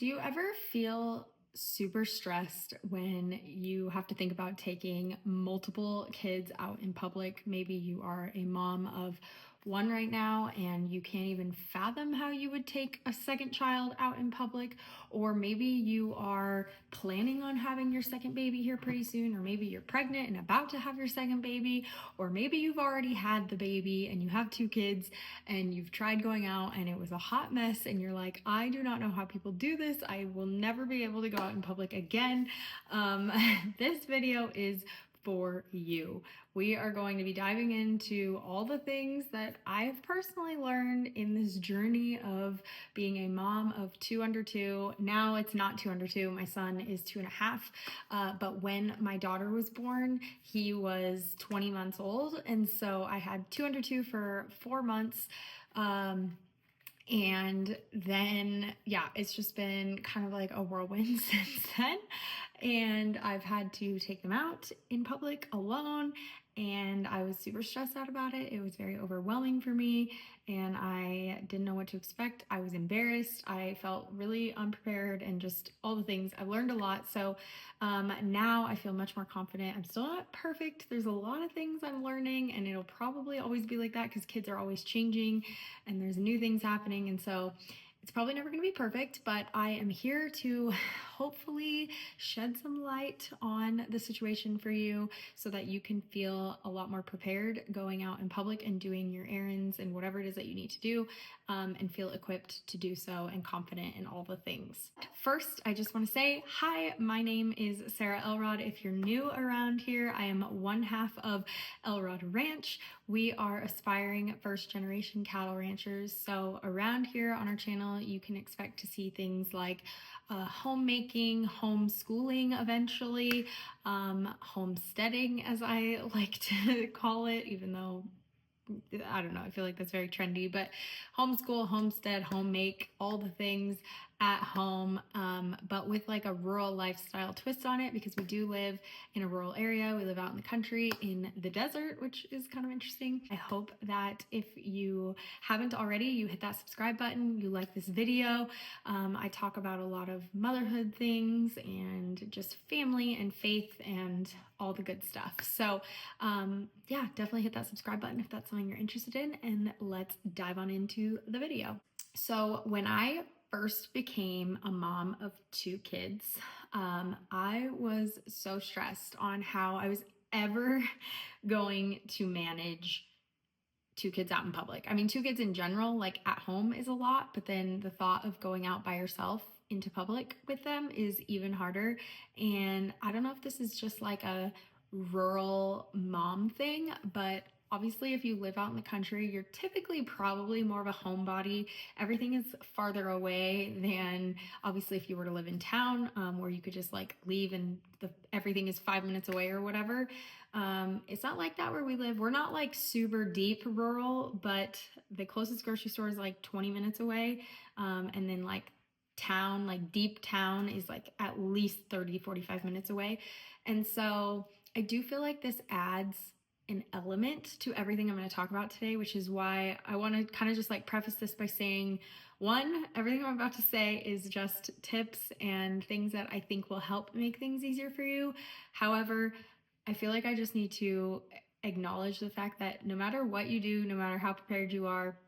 Do you ever feel super stressed when you have to think about taking multiple kids out in public? Maybe you are a mom of one right now and you can't even fathom how you would take a second child out in public, or maybe you are planning on having your second baby here pretty soon, or maybe you're pregnant and about to have your second baby, or maybe you've already had the baby and you have two kids and you've tried going out and it was a hot mess and you're like, I do not know how people do this. I will never be able to go out in public again. This video is for you. We are going to be diving into all the things that I've personally learned in this journey of being a mom of two under two. Now it's not two under two. My son is 2.5. But when my daughter was born, he was 20 months old. And so I had two under two for 4 months. And then, yeah, it's just been kind of like a whirlwind since then. And I've had to take them out in public alone. And I was super stressed out about it. It was very overwhelming for me. And I didn't know what to expect. I was embarrassed. I felt really unprepared and just all the things. I've learned a lot. So now I feel much more confident. I'm still not perfect. There's a lot of things I'm learning, and it'll probably always be like that because kids are always changing and there's new things happening. And so it's probably never going to be perfect, but I am here to hopefully shed some light on the situation for you so that you can feel a lot more prepared going out in public and doing your errands and whatever it is that you need to do, and feel equipped to do so and confident in all the things. First, I just want to say, hi, my name is Sarah Elrod. If you're new around here, I am one half of Elrod Ranch. We are aspiring first generation cattle ranchers. So around here on our channel, you can expect to see things like homemaking, homeschooling eventually, homesteading as I like to call it, even though I don't know, I feel like that's very trendy, but homeschool, homestead, homemake, all the things at home, but with like a rural lifestyle twist on it, because we do live in a rural area. We live out in the country in the desert, which is kind of interesting. I hope that if you haven't already, you hit that subscribe button, you like this video. I talk about a lot of motherhood things and just family and faith and all the good stuff. So yeah, definitely hit that subscribe button if that's something you're interested in, and let's dive on into the video. So when I first became a mom of two kids, I was so stressed on how I was ever going to manage two kids out in public. I mean, two kids in general, like at home is a lot, but then the thought of going out by yourself into public with them is even harder. And I don't know if this is just like a rural mom thing, but obviously if you live out in the country, you're typically probably more of a homebody. Everything is farther away than obviously if you were to live in town, where you could just like leave and everything is 5 minutes away or whatever. It's not like that where we live. We're not like super deep rural, but the closest grocery store is like 20 minutes away. And then like town, like deep town, is like at least 30-45 minutes away. And so I do feel like this adds an element to everything I'm going to talk about today, which is why I want to kind of just like preface this by saying, one, everything I'm about to say is just tips and things that I think will help make things easier for you. However, I feel like I just need to acknowledge the fact that no matter what you do, no matter how prepared you are,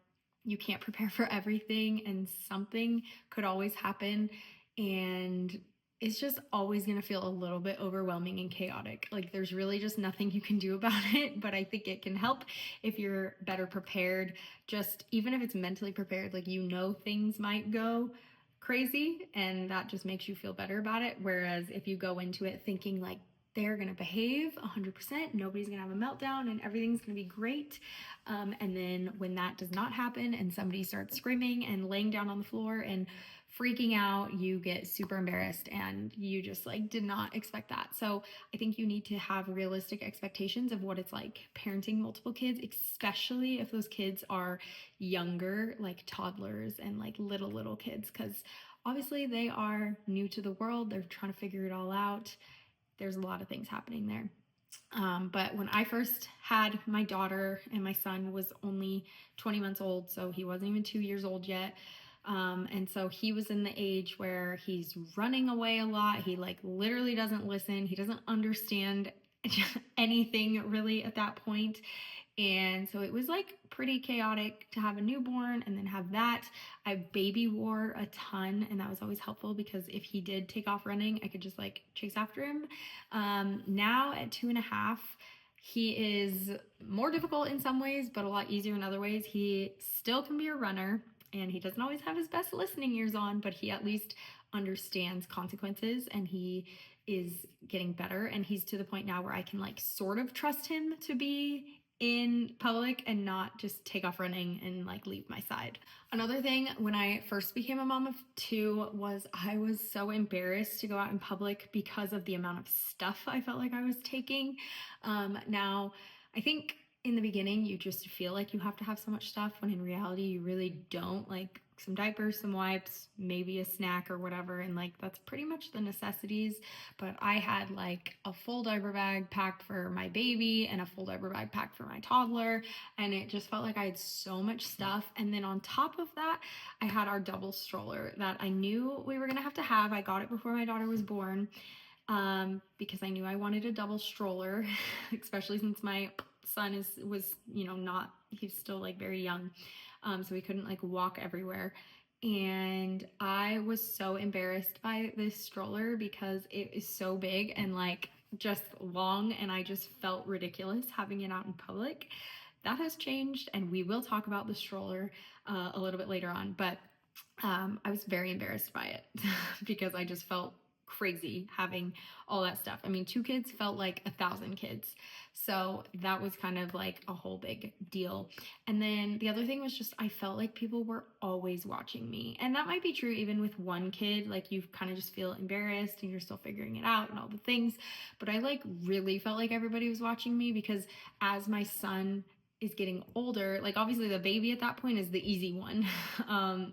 you can't prepare for everything, and something could always happen. And it's just always going to feel a little bit overwhelming and chaotic. Like there's really just nothing you can do about it, but I think it can help if you're better prepared. Just even if it's mentally prepared, like you know things might go crazy and that just makes you feel better about it. Whereas if you go into it thinking like they're going to behave 100%, nobody's going to have a meltdown and everything's going to be great. And then when that does not happen and somebody starts screaming and laying down on the floor and freaking out, you get super embarrassed and you just like did not expect that. So I think you need to have realistic expectations of what it's like parenting multiple kids, especially if those kids are younger, like toddlers and like little kids, because obviously they are new to the world. They're trying to figure it all out. There's a lot of things happening there. But when I first had my daughter, and my son was only 20 months old, so he wasn't even 2 years old yet, And so he was in the age where he's running away a lot. He like literally doesn't listen. He doesn't understand anything really at that point. And so it was like pretty chaotic to have a newborn and then have that. I baby wore a ton, and that was always helpful because if he did take off running, I could just like chase after him. Now at 2.5, he is more difficult in some ways, but a lot easier in other ways. He still can be a runner, and he doesn't always have his best listening ears on, but he at least understands consequences, and he is getting better. And he's to the point now where I can like sort of trust him to be in public and not just take off running and like leave my side. Another thing when I first became a mom of two was I was so embarrassed to go out in public because of the amount of stuff I felt like I was taking. Now, I think in the beginning you just feel like you have to have so much stuff when in reality you really don't. Like some diapers, some wipes, maybe a snack or whatever, and like that's pretty much the necessities. But I had like a full diaper bag packed for my baby and a full diaper bag packed for my toddler, and it just felt like I had so much stuff. And then on top of that, I had our double stroller that I knew we were gonna have to have. I got it before my daughter was born, because I knew I wanted a double stroller, especially since my son was not, he's still like very young, so he couldn't like walk everywhere. And I was so embarrassed by this stroller because it is so big and like just long, and I just felt ridiculous having it out in public. That has changed, and we will talk about the stroller a little bit later on, but I was very embarrassed by it because I just felt crazy having all that stuff. I mean, 2 kids felt like 1,000 kids. So that was kind of like a whole big deal. And then the other thing was just I felt like people were always watching me. And that might be true even with one kid. Like you kind of just feel embarrassed and you're still figuring it out and all the things. But I like really felt like everybody was watching me because as my son is getting older, like obviously the baby at that point is the easy one.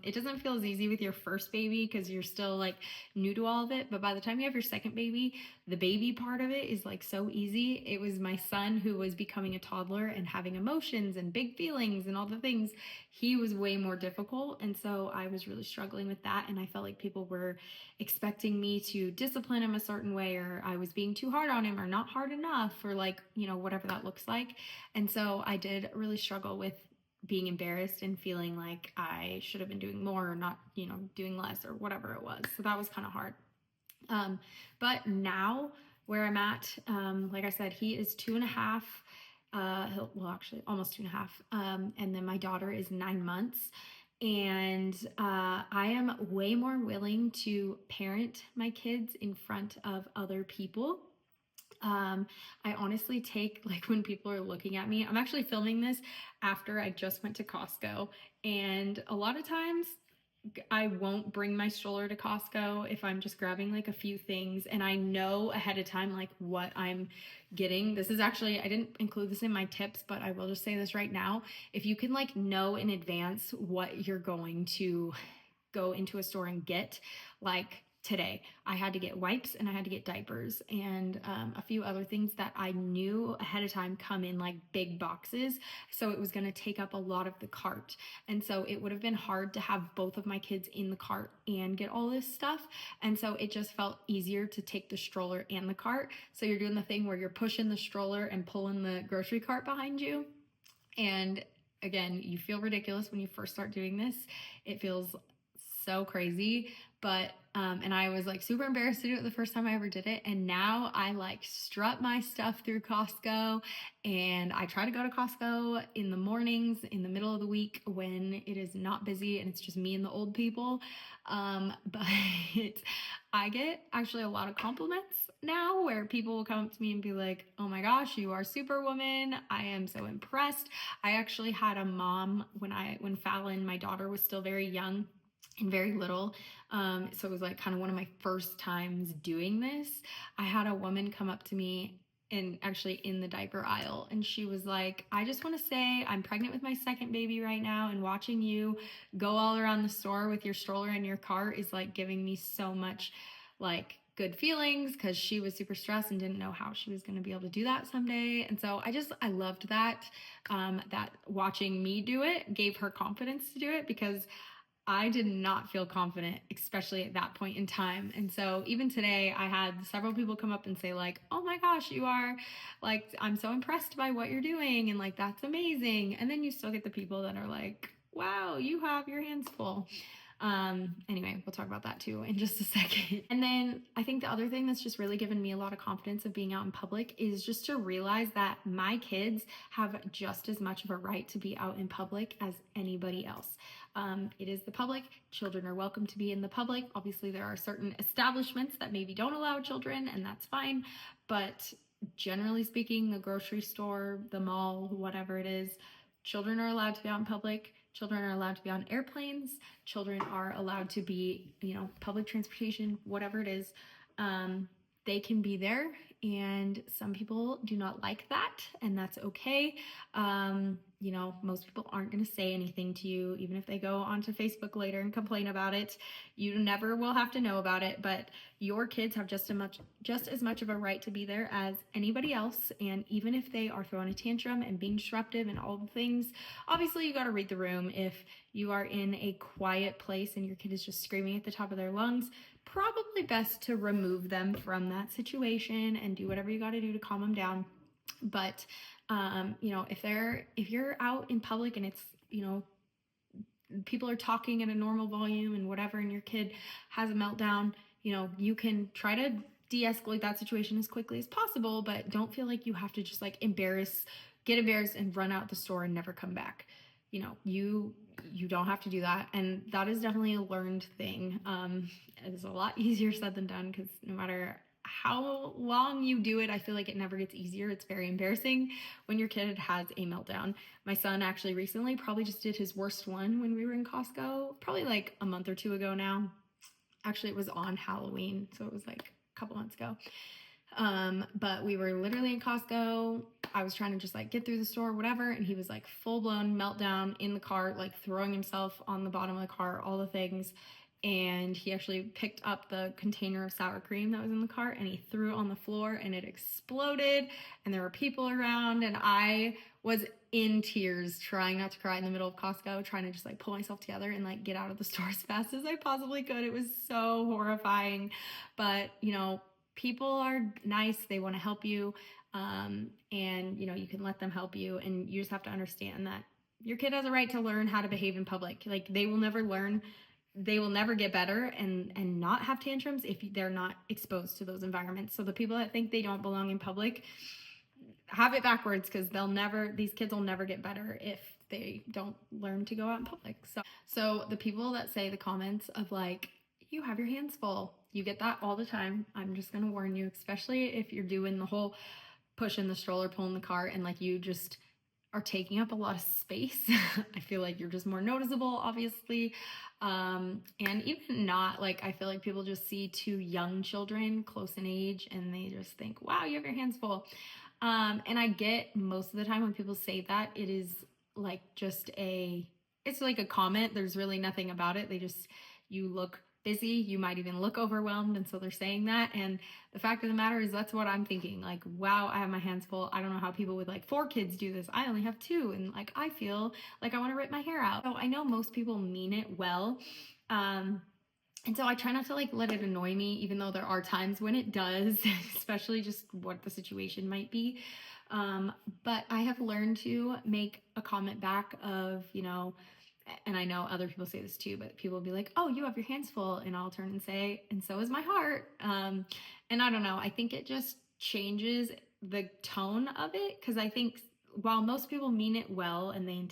It doesn't feel as easy with your first baby because you're still like new to all of it, but by the time you have your second baby, the baby part of it is like so easy. It was my son who was becoming a toddler and having emotions and big feelings and all the things. He was way more difficult, and so I was really struggling with that, and I felt like people were expecting me to discipline him a certain way, or I was being too hard on him or not hard enough, or like whatever that looks like. And so I did really struggle with being embarrassed and feeling like I should have been doing more or not, doing less or whatever it was. So that was kind of hard. But now where I'm at, like I said, he is 2.5. Well, actually almost 2.5. And then my daughter is 9 months. And I am way more willing to parent my kids in front of other people. I honestly take, like, when people are looking at me, I'm actually filming this after I just went to Costco, and a lot of times I won't bring my stroller to Costco if I'm just grabbing like a few things and I know ahead of time like what I'm getting. This is actually, I didn't include this in my tips, but I will just say this right now. If you can like know in advance what you're going to go into a store and get, like today I had to get wipes and I had to get diapers and a few other things that I knew ahead of time come in like big boxes, so it was going to take up a lot of the cart, and so it would have been hard to have both of my kids in the cart and get all this stuff. And so it just felt easier to take the stroller and the cart, so you're doing the thing where you're pushing the stroller and pulling the grocery cart behind you. And again, you feel ridiculous when you first start doing this. It feels so crazy, but and I was like super embarrassed to do it the first time I ever did it, and now I like strut my stuff through Costco, and I try to go to Costco in the mornings in the middle of the week when it is not busy and it's just me and the old people. But I get actually a lot of compliments now where people will come up to me and be like, oh my gosh, you are Superwoman. I am so impressed. I actually had a mom when Fallon, my daughter, was still very young and very little. So it was like kind of one of my first times doing this. I had a woman come up to me and actually in the diaper aisle, and she was like, I just want to say I'm pregnant with my second baby right now, and watching you go all around the store with your stroller and your cart is like giving me so much like good feelings, because she was super stressed and didn't know how she was going to be able to do that someday. And so I loved that, that watching me do it gave her confidence to do it, because I did not feel confident, especially at that point in time. And so even today, I had several people come up and say, like, oh my gosh, you are like, I'm so impressed by what you're doing. And like, that's amazing. And then you still get the people that are like, wow, you have your hands full. Anyway, we'll talk about that too in just a second. And then I think the other thing that's just really given me a lot of confidence of being out in public is just to realize that my kids have just as much of a right to be out in public as anybody else. It is the public. Children are welcome to be in the public. Obviously, there are certain establishments that maybe don't allow children, and that's fine. But generally speaking, the grocery store, the mall, whatever it is, children are allowed to be out in public. Children are allowed to be on airplanes. Children are allowed to be, public transportation, whatever it is. They can be there, and some people do not like that, and that's okay. Most people aren't going to say anything to you, even if they go onto Facebook later and complain about it. You never will have to know about it, but your kids have just as much of a right to be there as anybody else. And even if they are throwing a tantrum and being disruptive and all the things, obviously you got to read the room. If you are in a quiet place and your kid is just screaming at the top of their lungs, probably best to remove them from that situation and do whatever you got to do to calm them down. But if you're out in public and it's people are talking at a normal volume and whatever, and your kid has a meltdown, you can try to de-escalate that situation as quickly as possible, but don't feel like you have to just like get embarrassed and run out the store and never come back. You don't have to do that, and that is definitely a learned thing. It's a lot easier said than done, because no matter how long you do it, I feel like it never gets easier. It's very embarrassing when your kid has a meltdown. My son actually recently probably just did his worst one when we were in Costco, probably like a month or two ago now. Actually, it was on Halloween, so it was like a couple months ago. But we were literally in Costco. I was trying to just like get through the store, whatever. And he was like full blown meltdown in the car, like throwing himself on the bottom of the car, all the things. And he actually picked up the container of sour cream that was in the cart and he threw it on the floor and it exploded. And there were people around, and I was in tears, trying not to cry in the middle of Costco, trying to just like pull myself together and like get out of the store as fast as I possibly could. It was so horrifying. But, people are nice. They want to help you. And, you can let them help you. And you just have to understand that your kid has a right to learn how to behave in public. Like, they will never get better and not have tantrums if they're not exposed to those environments. So the people that think they don't belong in public have it backwards, because these kids will never get better if they don't learn to go out in public. So the people that say the comments of like, you have your hands full, you get that all the time. I'm just going to warn you, especially if you're doing the whole pushing the stroller, pulling the cart, and like you just are taking up a lot of space. I feel like you're just more noticeable, obviously. And even not, like, I feel like people just see two young children close in age and they just think, wow, you have your hands full. And I get most of the time when people say that, it is like it's like a comment. There's really nothing about it. You look busy, you might even look overwhelmed, and so they're saying that. And the fact of the matter is, that's what I'm thinking. Like, wow, I have my hands full. I don't know how people with like 4 kids do this. I only have 2, and like I feel like I want to rip my hair out. So I know most people mean it well, and so I try not to like let it annoy me, even though there are times when it does, especially just what the situation might be. But I have learned to make a comment back of, and I know other people say this too, but people will be like, oh, you have your hands full. And I'll turn and say, and so is my heart. And I don't know, I think it just changes the tone of it. Cause I think while most people mean it well and they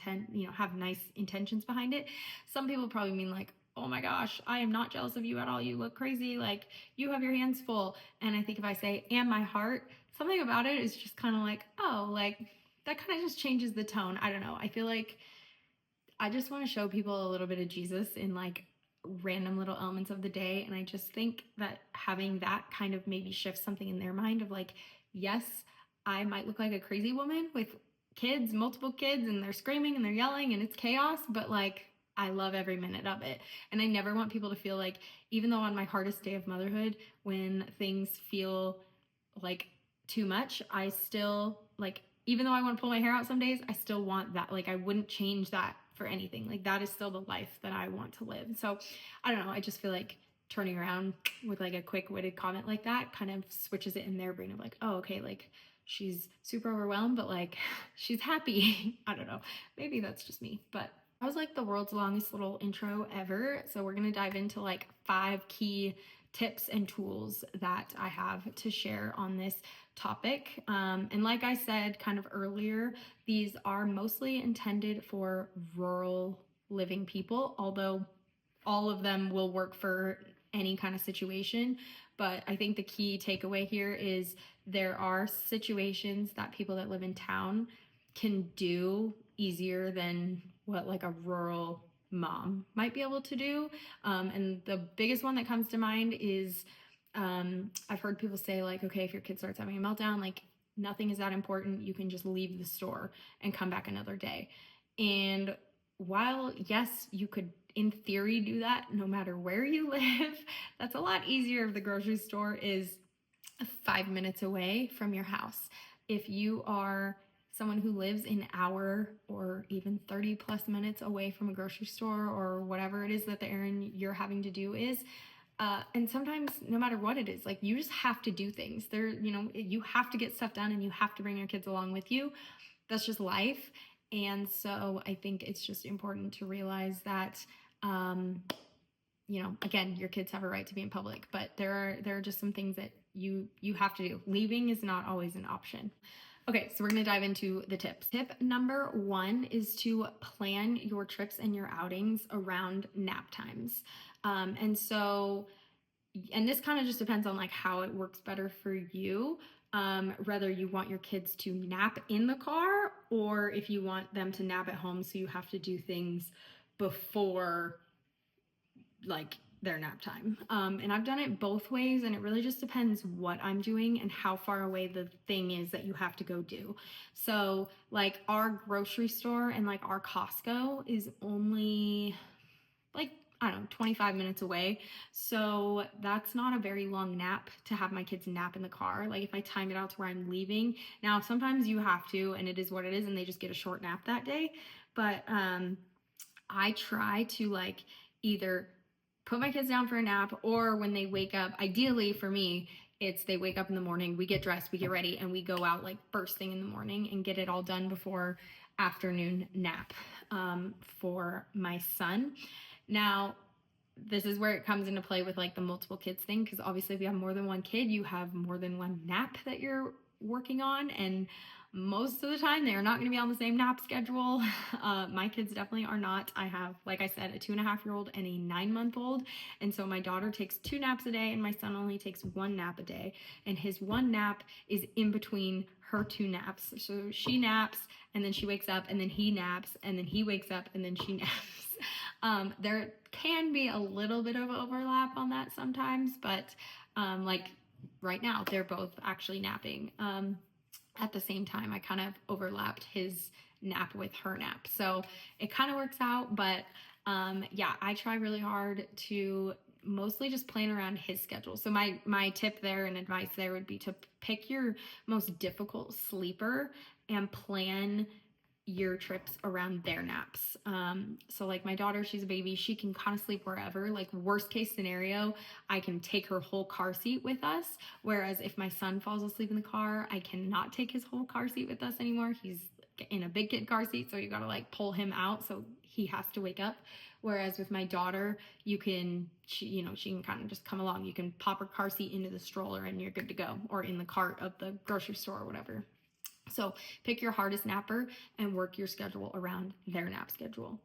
have nice intentions behind it, some people probably mean like, oh my gosh, I am not jealous of you at all. You look crazy. Like, you have your hands full. And I think if I say, and my heart, something about it is just kind of like, oh, like that kind of just changes the tone. I don't know. I feel like I just want to show people a little bit of Jesus in like random little elements of the day. And I just think that having that kind of maybe shifts something in their mind of like, yes, I might look like a crazy woman with kids, multiple kids, and they're screaming and they're yelling and it's chaos, but like, I love every minute of it. And I never want people to feel like, even though on my hardest day of motherhood, when things feel like too much, I still like, even though I want to pull my hair out some days, I still want that. Like, I wouldn't change that for anything. Like that is still the life that I want to live. So I don't know. I just feel like turning around with like a quick witted comment like that kind of switches it in their brain of like, oh, okay, like she's super overwhelmed, but like she's happy. I don't know. Maybe that's just me, but that was like the world's longest little intro ever. So we're going to dive into like 5 key tips and tools that I have to share on this topic. And like I said kind of earlier, these are mostly intended for rural living people, although all of them will work for any kind of situation. But I think the key takeaway here is there are situations that people that live in town can do easier than what like a rural mom might be able to do. And the biggest one that comes to mind is I've heard people say like, okay, if your kid starts having a meltdown, like nothing is that important. You can just leave the store and come back another day. And while yes, you could in theory do that no matter where you live, that's a lot easier if the grocery store is 5 minutes away from your house. If you are someone who lives an hour or even 30 plus minutes away from a grocery store or whatever it is that the errand you're having to do is, and sometimes no matter what it is, like you just have to do things there, you have to get stuff done and you have to bring your kids along with you. That's just life. And so I think it's just important to realize that, again, your kids have a right to be in public, but there are just some things that you have to do. Leaving is not always an option. Okay, so we're going to dive into the tips. Tip number 1 is to plan your trips and your outings around nap times. And this kind of just depends on like how it works better for you. Whether you want your kids to nap in the car or if you want them to nap at home, so you have to do things before like their nap time. And I've done it both ways, and it really just depends what I'm doing and how far away the thing is that you have to go do. So like our grocery store and like our Costco is only like, I don't know, 25 minutes away. So that's not a very long nap to have my kids nap in the car. Like if I time it out to where I'm leaving. Now, sometimes you have to, and it is what it is, and they just get a short nap that day. But I try to like either put my kids down for a nap, or when they wake up, ideally for me, it's they wake up in the morning, we get dressed, we get ready, and we go out like first thing in the morning and get it all done before afternoon nap for my son. Now, this is where it comes into play with like the multiple kids thing, because obviously if you have more than one kid, you have more than one nap that you're working on, and most of the time they are not going to be on the same nap schedule. My kids definitely are not. I have, like I said, a 2.5-year-old and a 9-month-old, and so my daughter takes 2 naps a day and my son only takes 1 nap a day, and his 1 nap is in between her 2 naps. So she naps and then she wakes up, and then he naps and then he wakes up and then she naps. There can be a little bit of overlap on that sometimes, but like right now they're both actually napping at the same time. I kind of overlapped his nap with her nap, so it kind of works out. But yeah, I try really hard to mostly just plan around his schedule. So my tip there and advice there would be to pick your most difficult sleeper and plan your trips around their naps. So like my daughter, she's a baby, she can kind of sleep wherever. Like worst case scenario, I can take her whole car seat with us. Whereas if my son falls asleep in the car, I cannot take his whole car seat with us anymore. He's in a big kid car seat, so you gotta like pull him out, so he has to wake up. Whereas with my daughter, she can kind of just come along. You can pop her car seat into the stroller and you're good to go, or in the cart of the grocery store or whatever. So pick your hardest napper and work your schedule around their nap schedule.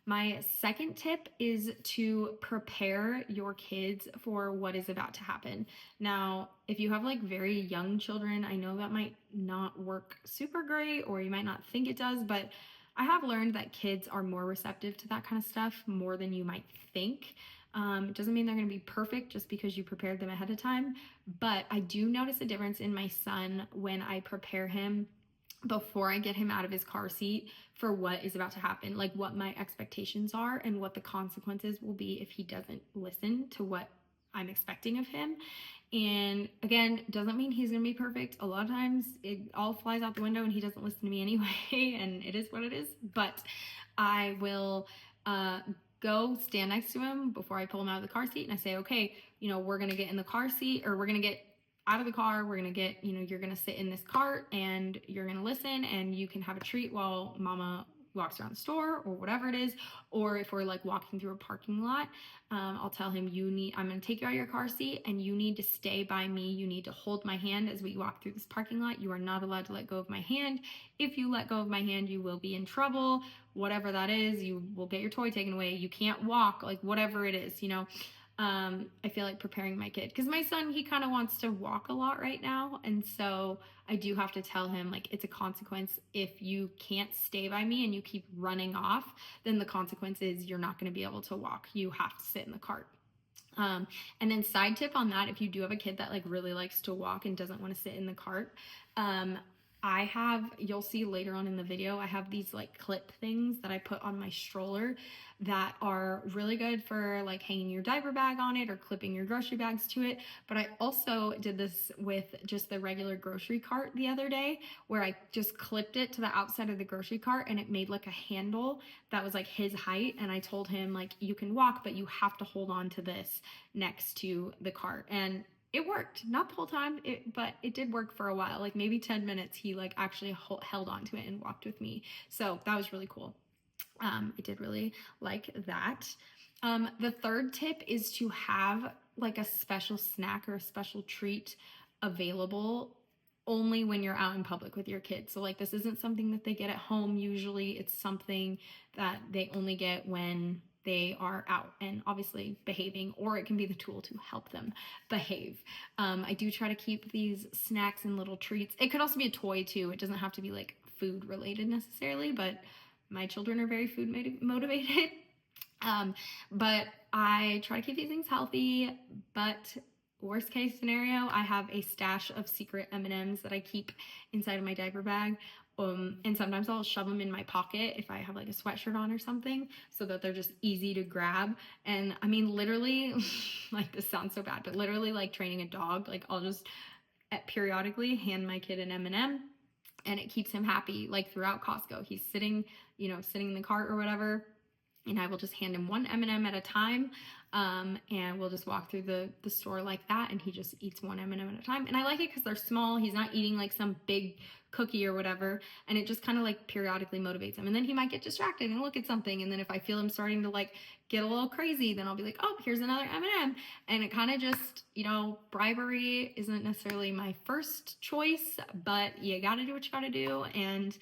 My second tip is to prepare your kids for what is about to happen. Now, if you have like very young children, I know that might not work super great, or you might not think it does, but I have learned that kids are more receptive to that kind of stuff more than you might think. It doesn't mean they're going to be perfect just because you prepared them ahead of time, but I do notice a difference in my son when I prepare him before I get him out of his car seat for what is about to happen, like what my expectations are and what the consequences will be if he doesn't listen to what I'm expecting of him. And again, doesn't mean he's gonna be perfect. A lot of times it all flies out the window and he doesn't listen to me anyway, and it is what it is. But I will go stand next to him before I pull him out of the car seat, and I say, okay, we're gonna get in the car seat, or we're gonna get out of the car, we're gonna get, you're gonna sit in this cart and you're gonna listen, and you can have a treat while mama walks around the store or whatever it is. Or if we're like walking through a parking lot, I'll tell him, I'm gonna take you out of your car seat and you need to stay by me. You need to hold my hand as we walk through this parking lot. You are not allowed to let go of my hand. If you let go of my hand, you will be in trouble. Whatever that is, you will get your toy taken away. You can't walk, like whatever it is, I feel like preparing my kid, because my son, he kind of wants to walk a lot right now, and so I do have to tell him, like, it's a consequence. If you can't stay by me and you keep running off, then the consequence is you're not going to be able to walk. You have to sit in the cart. And then side tip on that, if you do have a kid that like really likes to walk and doesn't want to sit in the cart, you'll see later on in the video, I have these like clip things that I put on my stroller that are really good for like hanging your diaper bag on it or clipping your grocery bags to it. But I also did this with just the regular grocery cart the other day, where I just clipped it to the outside of the grocery cart and it made like a handle that was like his height. And I told him, like, you can walk, but you have to hold on to this next to the cart. And it worked, not the whole time, but it did work for a while, like maybe 10 minutes. He like actually held on to it and walked with me. So that was really cool. I did really like that. The third tip is to have like a special snack or a special treat available only when you're out in public with your kids. So like, this isn't something that they get at home. Usually it's something that they only get when they are out and obviously behaving, or it can be the tool to help them behave. I do try to keep these snacks and little treats. It could also be a toy too. It doesn't have to be like food related necessarily, but my children are very food motivated. But I try to keep these things healthy. But worst case scenario, I have a stash of secret M&Ms that I keep inside of my diaper bag. And sometimes I'll shove them in my pocket if I have like a sweatshirt on or something, so that they're just easy to grab. And I mean, literally, like, this sounds so bad, but literally like training a dog, like I'll just periodically hand my kid an M&M, and it keeps him happy. Like throughout Costco, he's sitting in the cart or whatever, and I will just hand him one M&M at a time. And we'll just walk through the store like that, and he just eats one M&M at a time. And I like it because they're small. He's not eating like some big cookie or whatever, and it just kind of like periodically motivates him. And then he might get distracted and look at something, and then if I feel him starting to like get a little crazy, then I'll be like, oh, here's another M&M. And it kind of just, bribery isn't necessarily my first choice, but you gotta do what you gotta do. And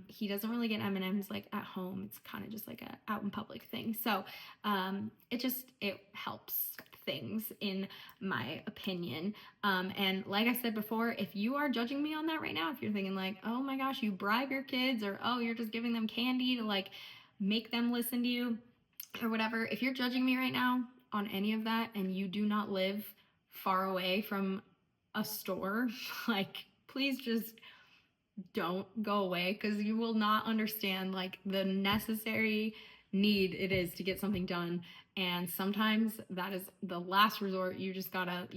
he doesn't really get M&Ms like at home. It's kind of just like a out in public thing. So it helps things, in my opinion. And like I said before, if you are judging me on that right now, if you're thinking like, oh my gosh, you bribe your kids, or oh, you're just giving them candy to like make them listen to you or whatever, if you're judging me right now on any of that and you do not live far away from a store, like, please just don't go away, because you will not understand like the necessary need it is to get something done. And sometimes that is the last resort. You just gotta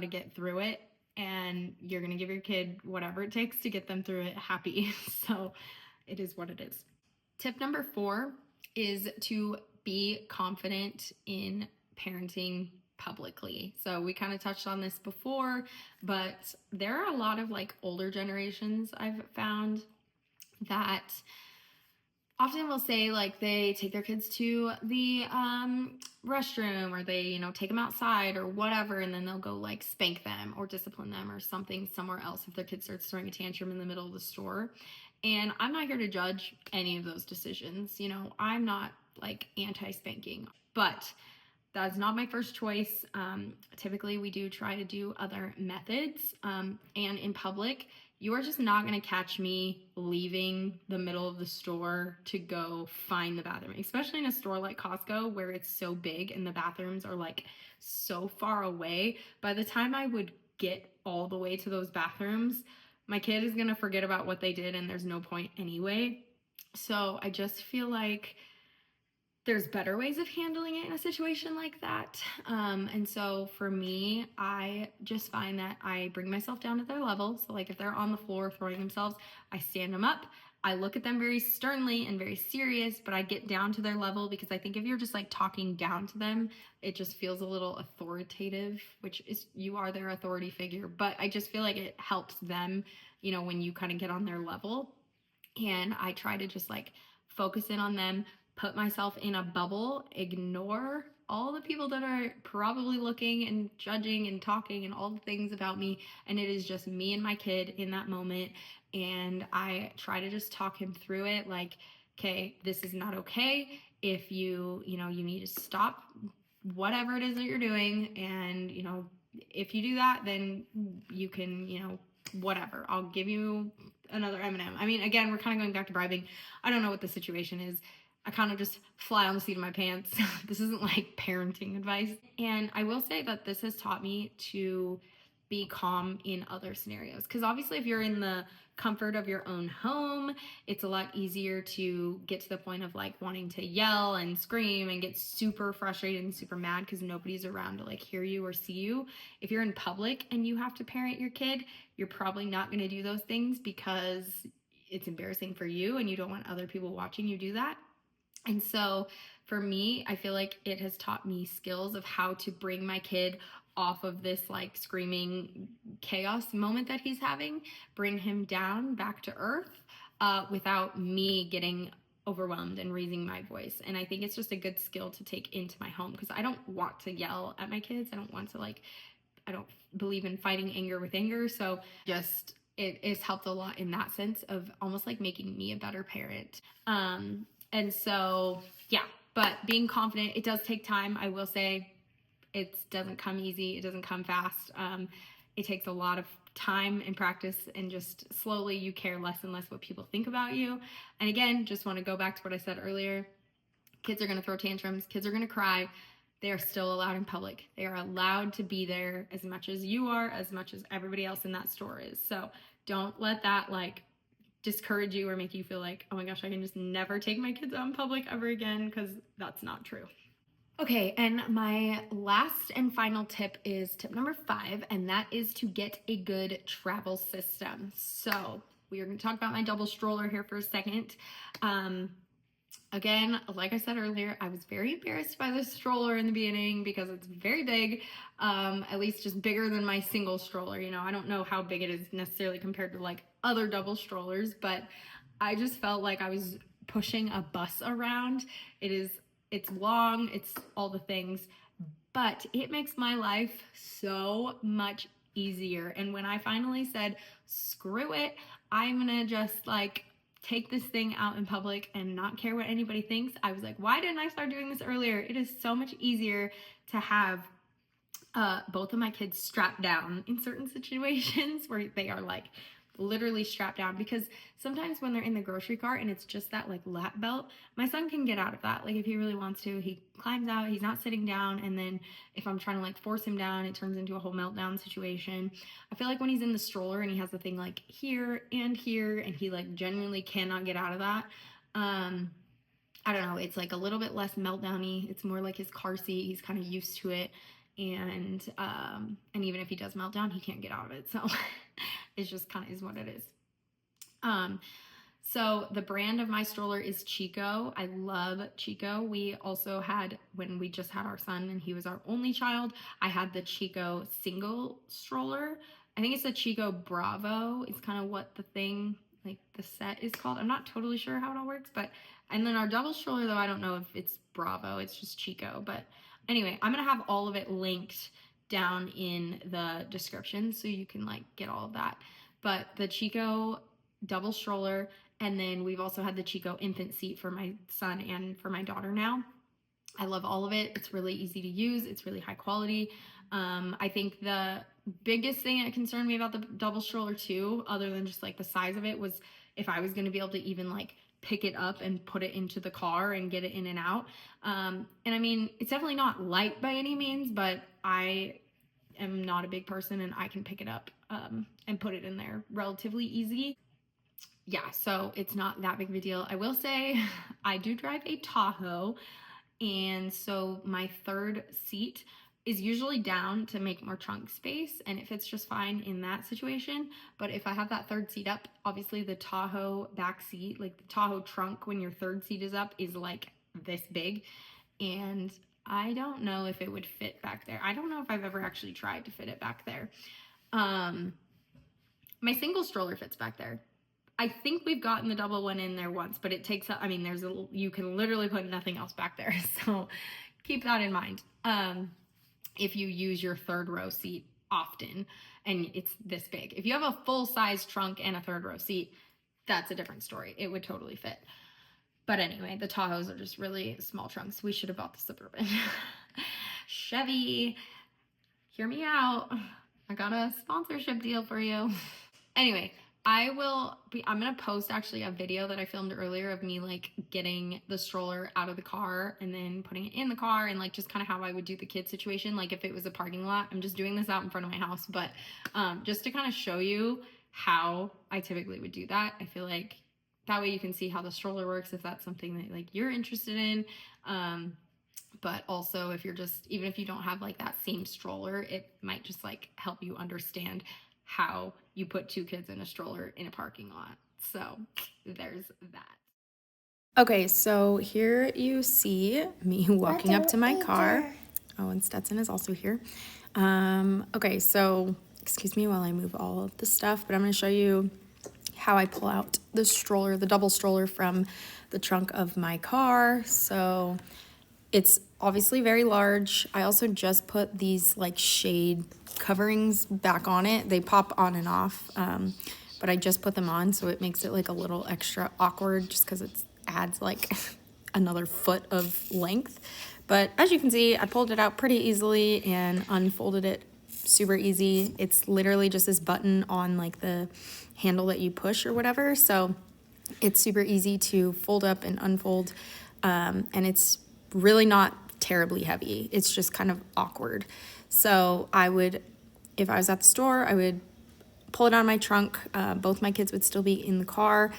get through it, and you're gonna give your kid whatever it takes to get them through it happy. So it is what it is. Tip number 4 is to be confident in parenting publicly. So we kind of touched on this before, but there are a lot of like older generations I've found that often will say like they take their kids to the restroom, or they take them outside or whatever, and then they'll go like spank them or discipline them or something somewhere else if their kid starts throwing a tantrum in the middle of the store. And I'm not here to judge any of those decisions. I'm not like anti-spanking, but that's not my first choice. Typically, we do try to do other methods. And in public, you are just not going to catch me leaving the middle of the store to go find the bathroom, especially in a store like Costco, where it's so big and the bathrooms are like so far away. By the time I would get all the way to those bathrooms, my kid is going to forget about what they did, and there's no point anyway. So I just feel like there's better ways of handling it in a situation like that. And so for me, I just find that I bring myself down to their level. So, like, if they're on the floor throwing themselves, I stand them up. I look at them very sternly and very serious, but I get down to their level, because I think if you're just like talking down to them, it just feels a little authoritative, which is, you are their authority figure. But I just feel like it helps them, when you kind of get on their level. And I try to just like focus in on them, put myself in a bubble, ignore all the people that are probably looking and judging and talking and all the things about me, and it is just me and my kid in that moment. And I try to just talk him through it, like, okay, this is not okay. If you need to stop whatever it is that you're doing, and if you do that, then you can, whatever, I'll give you another M&M. I mean, again, we're kind of going back to bribing. I don't know what the situation is. I kind of just fly on the seat of my pants. This isn't like parenting advice. And I will say that this has taught me to be calm in other scenarios. Because obviously, if you're in the comfort of your own home, it's a lot easier to get to the point of like wanting to yell and scream and get super frustrated and super mad because nobody's around to like hear you or see you. If you're in public and you have to parent your kid, you're probably not going to do those things because it's embarrassing for you and you don't want other people watching you do that. And so for me, I feel like it has taught me skills of how to bring my kid off of this like screaming chaos moment that he's having, bring him down back to earth without me getting overwhelmed and raising my voice. And I think it's just a good skill to take into my home, because I don't want to yell at my kids. I don't want to I don't believe in fighting anger with anger. So just it has helped a lot in that sense of almost like making me a better parent. And so, yeah, but being confident, it does take time. I will say it doesn't come easy. It doesn't come fast. It takes a lot of time and practice, and just slowly you care less and less what people think about you. And again, just want to go back to what I said earlier. Kids are going to throw tantrums. Kids are going to cry. They are still allowed in public. They are allowed to be there as much as you are, as much as everybody else in that store is. So don't let that like discourage you or make you feel like, oh my gosh, I can just never take my kids out in public ever again, because that's not true. Okay, and my last and final tip is tip number 5, and that is to get a good travel system. So we are going to talk about my double stroller here for a second. Again, like I said earlier, I was very embarrassed by this stroller in the beginning because it's very big, at least just bigger than my single stroller. I don't know how big it is necessarily compared to like other double strollers, but I just felt like I was pushing a bus around. It's long, it's all the things, but it makes my life so much easier. And when I finally said, screw it, I'm gonna just like take this thing out in public and not care what anybody thinks, I was like, why didn't I start doing this earlier? It is so much easier to have both of my kids strapped down in certain situations where they are like literally strapped down, because sometimes when they're in the grocery cart and it's just that like lap belt, my son can get out of that. Like if he really wants to, he climbs out, he's not sitting down, and then if I'm trying to like force him down, it turns into a whole meltdown situation. I feel like when he's in the stroller and he has the thing like here and here and he like genuinely cannot get out of that, I don't know, it's like a little bit less meltdowny. It's more like his car seat. He's kind of used to it. And even if he does melt down, he can't get out of it. So it's just kind of is what it is. So the brand of my stroller is Chico. I love Chico. We also had, when we just had our son and he was our only child, I had the Chico single stroller. I think it's the Chico Bravo. It's kind of what the thing, like the set is called. I'm not totally sure how it all works, and then our double stroller though, I don't know if it's Bravo, it's just Chico. But anyway, I'm gonna have all of it linked down in the description so you can like get all of that. But the Chico double stroller, and then we've also had the Chico infant seat for my son and for my daughter now. I love all of it. It's really easy to use. It's really high quality. I think the biggest thing that concerned me about the double stroller too, other than just like the size of it, was if I was going to be able to even like pick it up and put it into the car and get it in and out. And I mean, it's definitely not light by any means, but I am not a big person and I can pick it up and put it in there relatively easy. Yeah, so it's not that big of a deal. I will say I do drive a Tahoe, And so my third seat is usually down to make more trunk space, and it fits just fine in that situation. But if I have that third seat up, obviously the Tahoe back seat, like the Tahoe trunk when your third seat is up, is like this big. And I don't know if it would fit back there. I don't know if I've ever actually tried to fit it back there. My single stroller fits back there. I think we've gotten the double one in there once, but it takes, I mean, you can literally put nothing else back there. So keep that in mind. If you use your third row seat often and it's this big. If you have a full size trunk and a third row seat, that's a different story. It would totally fit. But anyway, the Tahoes are just really small trunks. We should have bought the Suburban. Chevy, hear me out. I got a sponsorship deal for you. Anyway, I'm going to post actually a video that I filmed earlier of me like getting the stroller out of the car and then putting it in the car, and like just kind of how I would do the kid situation. Like if it was a parking lot, I'm just doing this out in front of my house, but just to kind of show you how I typically would do that. I feel like that way you can see how the stroller works if that's something that like you're interested in. But also if you're just, even if you don't have like that same stroller, it might just like help you understand how you put two kids in a stroller in a parking lot. So there's that. Okay, so here you see me walking up to my car. Oh, and Stetson is also here. Okay, so excuse me while I move all of the stuff, but I'm going to show you how I pull out the stroller, the double stroller from the trunk of my car. So it's obviously very large. I also just put these like shade coverings back on it. They pop on and off, but I just put them on, so it makes it like a little extra awkward just because it adds like another foot of length. But as you can see, I pulled it out pretty easily and unfolded it super easy. It's literally just this button on like the handle that you push or whatever. So it's super easy to fold up and unfold, and it's really not terribly heavy. It's just kind of awkward. So if I was at the store, I would pull it out of my trunk. Both my kids would still be in the car.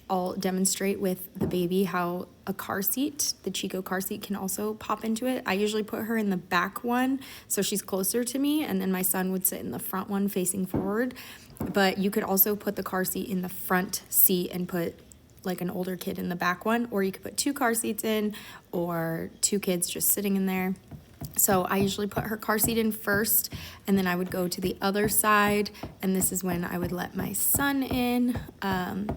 I'll demonstrate with the baby how a car seat, the Chico car seat, can also pop into it. I usually put her in the back one so she's closer to me, and then my son would sit in the front one facing forward. But you could also put the car seat in the front seat and put like an older kid in the back one, or you could put two car seats in or two kids just sitting in there. So I usually put her car seat in first, and then I would go to the other side, and this is when I would let my son in.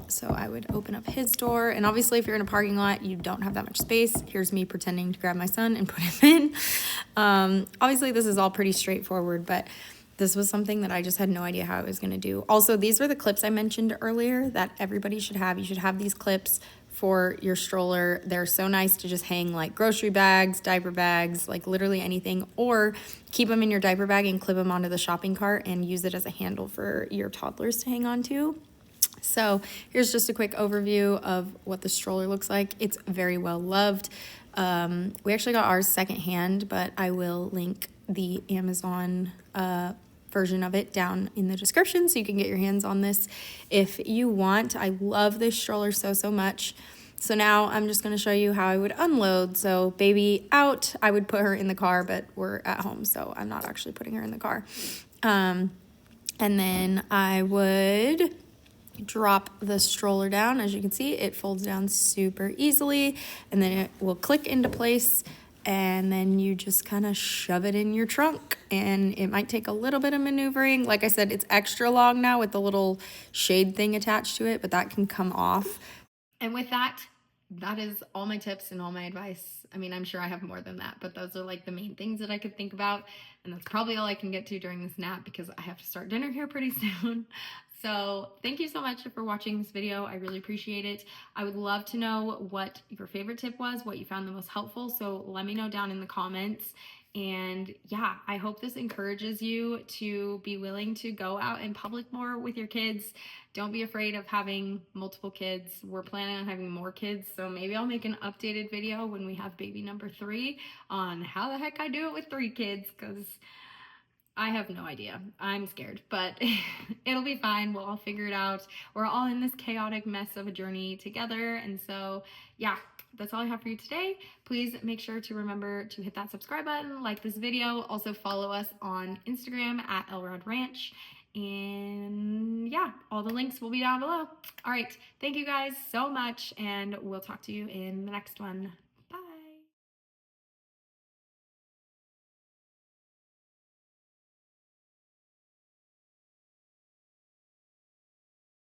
So I would open up his door, and obviously if you're in a parking lot, you don't have that much space. Here's me pretending to grab my son and put him in. Obviously this is all pretty straightforward, but this was something that I just had no idea how I was going to do. Also, these were the clips I mentioned earlier that everybody should have. You should have these clips for your stroller. They're so nice to just hang like grocery bags, diaper bags, like literally anything, or keep them in your diaper bag and clip them onto the shopping cart and use it as a handle for your toddlers to hang on to. So here's just a quick overview of what the stroller looks like. It's very well loved. We actually got ours secondhand, but I will link the Amazon version of it down in the description so you can get your hands on this if you want. I love this stroller so much. So now I'm just going to show you how I would unload. So baby out, I would put her in the car, but we're at home, so I'm not actually putting her in the car. And then I would drop the stroller down. As you can see, it folds down super easily, and then it will click into place, and then you just kind of shove it in your trunk, and it might take a little bit of maneuvering. Like I said, it's extra long now with the little shade thing attached to it, but that can come off. And with that is all my tips and all my advice. I mean, I'm sure I have more than that, but those are like the main things that I could think about, and that's probably all I can get to during this nap because I have to start dinner here pretty soon. So thank you so much for watching this video. I really appreciate it. I would love to know what your favorite tip was, what you found the most helpful. So let me know down in the comments. And yeah, I hope this encourages you to be willing to go out in public more with your kids. Don't be afraid of having multiple kids. We're planning on having more kids, so maybe I'll make an updated video when we have baby number 3 on how the heck I do it with 3 kids, because I have no idea. I'm scared, but it'll be fine. We'll all figure it out. We're all in this chaotic mess of a journey together. And so, yeah, that's all I have for you today. Please make sure to remember to hit that subscribe button, like this video. Also follow us on Instagram at Elrod Ranch. And yeah, all the links will be down below. All right. Thank you guys so much. And we'll talk to you in the next one.